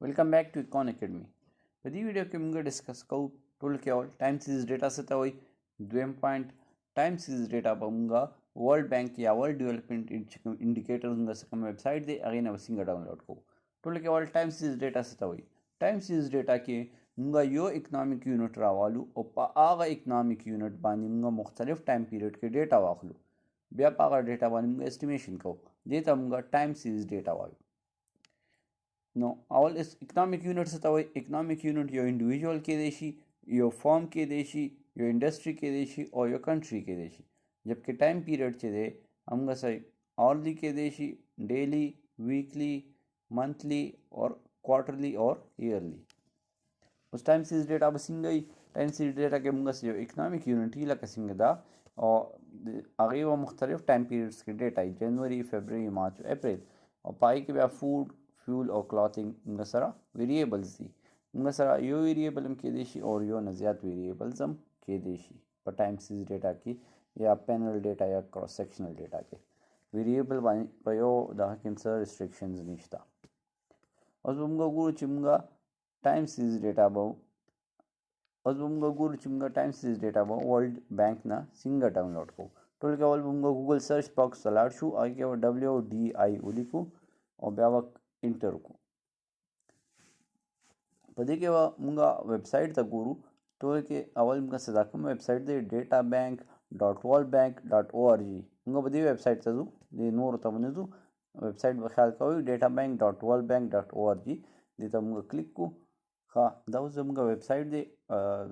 Welcome back to Econ Academy. په دې ویډیو کې موږ ډیسکس کوو ټول کې اول ټایم سیریز ډیټا څه ته وایي. دویم پوینټ ټایم سیریز ډیټا به موږ ورلد بانک یا ورلد ډیولپمنٹ انډیکیټر موږ څه کوم ویب سایټ دی هغې نه به څنګه ډاونلوډ کوو. ټول کې اول ټایم سیریز ډیټا څه ته وایي. ټایم سیریز ډیټا کې موږ یو اکنامک یونټ راوالو او په هغه اکنامک یونټ باندې موږ مختلف ټایم پیریډ کې ډیټا واخلو. بیا په هغه ډیټا باندې موږ اسټیمیشن کوو. دې ته موږ ټایم سیریز ډیټا وایو. نو اول اکنامک یونټ څه ته وایي. اکنامک یونټ یو انډیویژوال کېدی شي، یو فارم کېدی شي، یو انډسټري کېدی شي او یو کنټري کېدی شي. جبکې ټایم پیریډ چې دی همغسې آورلی کېدی شي، ډیلی، ویکلی، منتھلی اور کوارټرلی اور ایئرلی. اوس ټایم سیریز ډیټا به څنګه وي. ټایم سیریز ډیټا کې موږ یو اکنامک یونټ وي لکه څنګه دا او هغې به مختلف ټایم پیریډس کې ډیټا وي، جنوري، فبروري، مارچ، اپریل، او په هغې کې بیا فوډ، فیول او کلاتھنګ موږ سره ویریبلز دي. موږ سره یو ویریبل هم کېدی شي او یو نه زیات ویریبلز هم کېدی شي په ټایم سیریز ډیټا کې یا پینل ډیټا یا کراس سیکشنل ډیټا کې. ویریبل باندې په یو دغه کې څه ریسټرکشنز نشته. اوس به موږ ګورو چې موږ ټایم سیریز ډیټا به ورلد بانک نه څنګه ډاونلوډ کوو. ټول کې اول به موږ ګوګل سرچ باکس ته لاړ شو، هغې کې به WDI ولیکو او بیا به انټر کو. په دې کې به موږ ویب سایټ ته ګورو. ټول کې اول موږ څه دا کوم ویب سایټ دی ډیټا بانک ډاټ ورلد بانک ډاټ ORG. موږ به دې ویب سایټ ته ځو، دې نورو ته به نه ځو. ویب سایټ به خیال کوئ ډیټا بانک ډاټ ورلد بانک ډاټ ORG. دې ته موږ کلیک کو. ښه، دا اوس زموږ ویب سایټ دی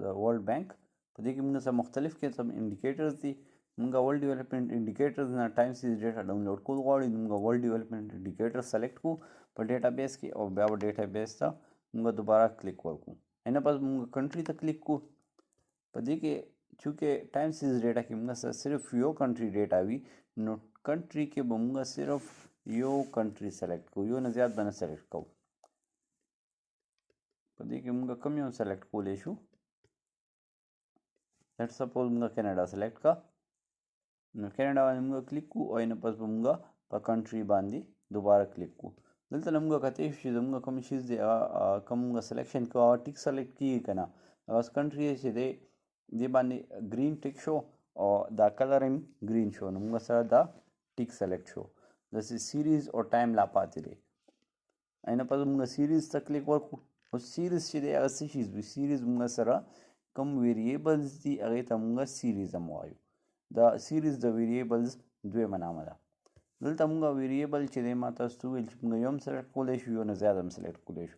د ورلد بانک. په دې کې موږ سره مختلف قسم انډیکیټرز دي. موږ ورلد ډیولپمنٹ انډیکیټرز نه ټایم سیریز ډیټا ډاونلوډ کول غواړو، نو موږ ورلد ډیولپمنٹ انډیکیټر سلیکټ کو په ډیټا بیس کې او بیا به ډیټا بیس ته موږ دوباره کلیک ورکو. اینه پس موږ کنټري ته کلیک کو. په دې کې چونکې ټایم سیریز ډیټا کې موږ سره صرف یو کنټري ډیټا وي، نو کنټري کې به موږ صرف یو کنټري سلیکټ کو، یو نه زیات به نه سلیکټ کوو. په دې کې موږ کوم یو سلیکټ کولی شو. لیټ سپوز موږ کینیډا سلیکټ کا. نو کینیډا باندې موږ کلیک کو او اینه پس به موږ په کنټري باندې دوباره کلیک کو. دلته نه موږ کتی شو چې زموږ کوم شیز دی کوم موږ سلیکشن کوو هغه ټیک سلیکټ کېږي که نه. هغه کنټري چې دی دې باندې ګرین ټیک شو او دا کلر هم ګرین شو، نو موږ سره دا ټیک سلیکټ شو. داسې سیریز او ټایم لا پاتې دی. اینه پس موږ سیریز ته کلیک ورکو. او سیریز چې دی هغه څه شیز وي. سیریز موږ سره کوم ویریبلز دي هغې ته موږ سیریز هم وایو. دا سیریز د ویریبلز دویمه نامه ده. دلته موږ ویریبل چې دی ما تاسو ته وویل چې موږ یو هم سلیکټ کولی شو، یو نه زیات هم سلیکټ کولی شو.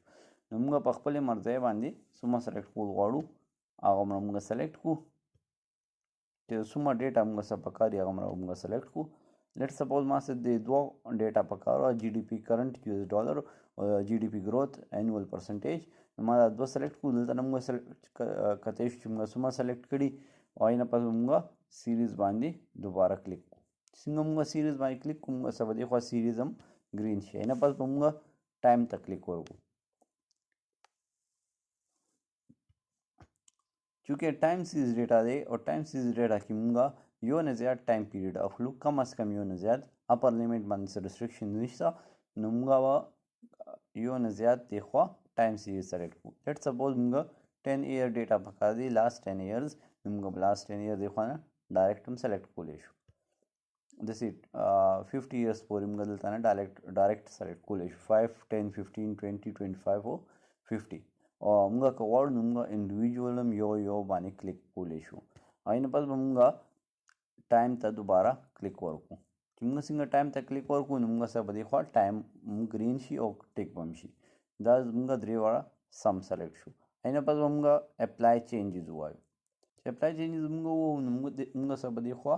نو موږ په خپلې مرضۍ باندې څومره سلیکټ کول غواړو هغه موږ سلیکټ کړو. چې څومره ډیټا موږ سره پکار وي هغه موږ سلیکټ کړو. لیټ سپوز ما سره د دوه ډیټا پکار وه، GDP کرنٹ US ډالر او GDP گروتھ اینوال پرسنټیج. نو ما دا دوه سلیکټ کړو. دلته نه موږ کتی شو چې موږ څومره سلیکټ کړي او هغې نه پس موږ سیریز باندې دوباره کلیک کړو. څنګه موږ سیریز باندې کلیک کوو موږ سره به دې خوا سیریز هم ګرین شي. نه پس به موږ ټایم ته کلیک ورکړو. چونکې ټایم سیریز ډیټا دی او ټایم سیریز ډیټا کې موږ یو نه زیات ټایم پیریډ اخلو، کم از کم یو نه زیات. اپر لیمټ باندې څه ریسټرکشن نشته. نو موږ به یو نه زیات دې خوا ټایم سیریز سلیکټ کړو. لیټ سپوز موږ 10 ایئر ډیټا پکار دی، لاست 10 ایئرز. نو موږ به لاست 10 ایئر دې خوا نه ډایرکټ هم سلیکټ کولی شو. داسې 50 ایئرس پورې موږ دلته نه ډایرکټ سلیکټ کولی شو. 5 10 15 20 25 او 50. او موږ که غواړو نو موږ انډیویژول هم یو یو باندې کلیک کولی شو. هغې نه پس به موږ ټایم ته دوباره کلیک ورکړو. چې موږ څنګه ټایم ته کلیک ورکړو نو موږ سره به دې خوا ټایم ګرین شي او ټیک به هم شي. دا زموږ درې واړه سم سلیکټ شو. هغې نه پس به موږ اپلای چینجز ووایو. چې اپلای چینجز موږ ووایو نو موږ سره به دې خوا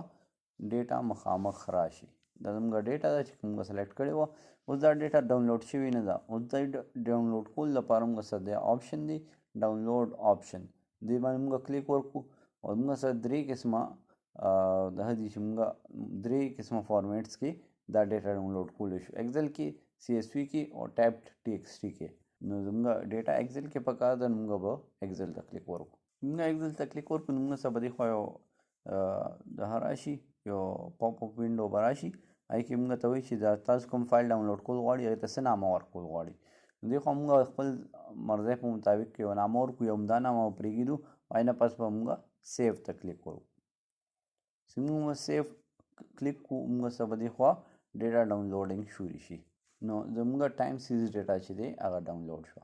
ډیټا مخامخ راشي. دا زموږ ډیټا ده چې موږ سلیکټ کړې وه. اوس دا ډیټا ډاونلوډ شوې نه ده. اوس دا ډاونلوډ کولو لپاره موږ سره دا آپشن دی ډاونلوډ آپشن. دې باندې موږ کلیک ورکړو او موږ سره درې قسمه دغه دي چې موږ درې قسمه فارمیټس کې دا ډیټا ډاونلوډ کولی شو. ایکسل کې، CSV کې او ټایپډ TXT کې. نو زموږ ډیټا ایکسل کې پکار ده، نو موږ به ایکسل ته کلیک ورکړو. موږ ایکسل ته کلیک ورکړو نو موږ سره به دې خوا یو دغه راشي، یو پاپ اپ وینډو به راشي. هغې کې موږ ته وایي چې دا تاسو کوم فایل ډاونلوډ کول غواړئ هغې ته څه نامه ورکول غواړئ. دې خو موږ خپل مرضی په مطابق یو نامه ورکړو یو دا نامه پرېږدو وای نه پس به موږ سیو ته کلیک کوو چې موږ سیو کلیک کوو موږ څه به دې خوا ډیټا ډاونلوډینګ شروع شي نو زموږ ټایم سیریز ډیټا چې دی هغه ډاونلوډ شو